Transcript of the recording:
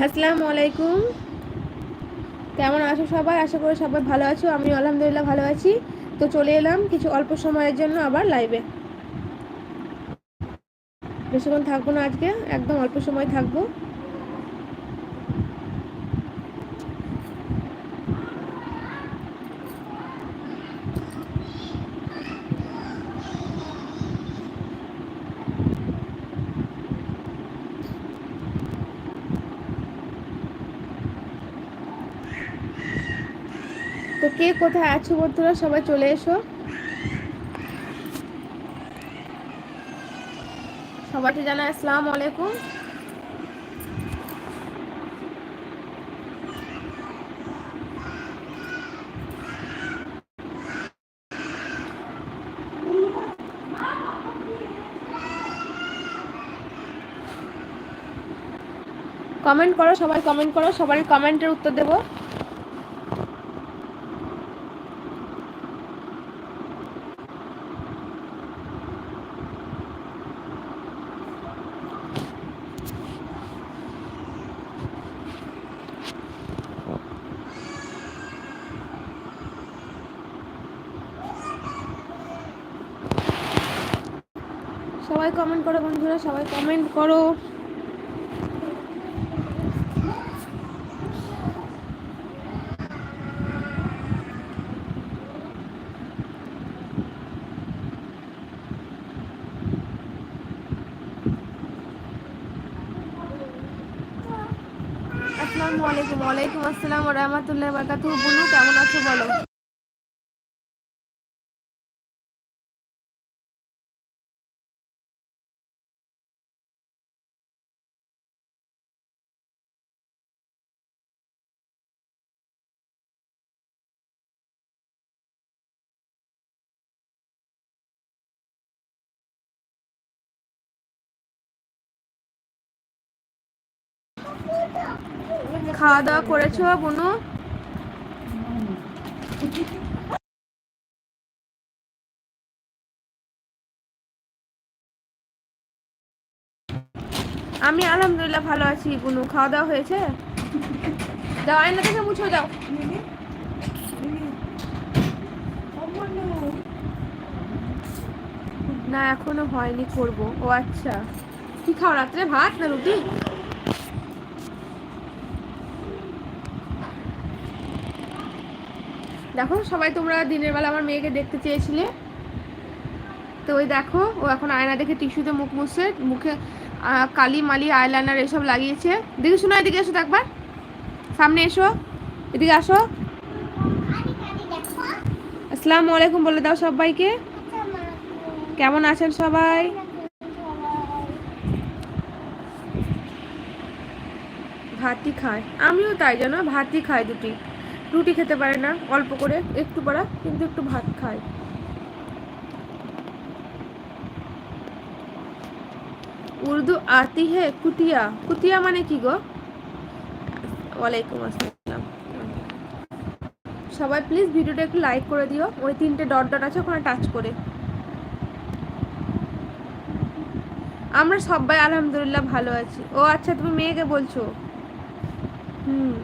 আসসালামু আলাইকুম। কেমন আছো সবাই? আশা করি সবাই ভালো আছো। আমি আলহামদুলিল্লাহ ভালো আছি। তো চলে এলাম কিছু অল্প সময়ের জন্য আবার লাইভে। বেশিক্ষণ থাকবো না আজকে, একদম অল্প সময় থাকবো। তো কে কোথায় আছো বন্ধুরা, সবাই চলে এসো। সবাইকে জানাই আসসালামু আলাইকুম। কমেন্ট করো সবাই, কমেন্ট করো, সবার কমেন্টের উত্তর দেবো। সবাই কমেন্ট করো বন্ধুরা, সবাই কমেন্ট করো। আসসালামু আলাইকুম। ওয়ালাইকুম আসসালাম ওয়া রাহমাতুল্লাহি ওয়া বারাকাতুহু। বুনু কেমন আছো বলো? খাওয়া দাওয়া করেছো বুনু? আমি আলহামদুলিল্লাহ ভালো আছি বুনু। খাওয়া দাওয়া হয়েছে? দাও, আয়না থেকে মুছো দাও। না এখনো হয়নি, করব। ও আচ্ছা, কি খাও রাত্রে, ভাত না রুটি? দেখো সবাই তোমরা দিনের বেলা আমার মেয়েকে দেখতে চেয়েছিলে, তো ওই দেখো ও এখন আয়না দেখে টিস্যুতে মুখ মুছছে, মুখে কালি মালি আইলাইনার এসব লাগিয়েছে। দেখে শোনো, এদিকে এসো তো একবার, সামনে এসো, এদিকে আসো। আসসালামু আলাইকুম বলে দাও সবাইকে। কেমন আছেন সবাই? ভাতই খায়, আমিও তাই জানো, ভাতই খাই দুটি, রুটি খেতে পারে না, অল্প করে একটু পড়া, কিন্তু একটু ভাত খায়। উর্দু আতি হে? কুতিয়া? কুতিয়া মানে কি গো? ওয়ালাইকুম আসসালাম। সবাই প্লিজ ভিডিওটা একটু লাইক করে দিও, ওই তিনটে ডট ডট আছে ওখানে টাচ করে। আমরা সবাই আলহামদুলিল্লাহ ভালো আছি। ও আচ্ছা, তুমি মেয়েকে বলছো? হুম,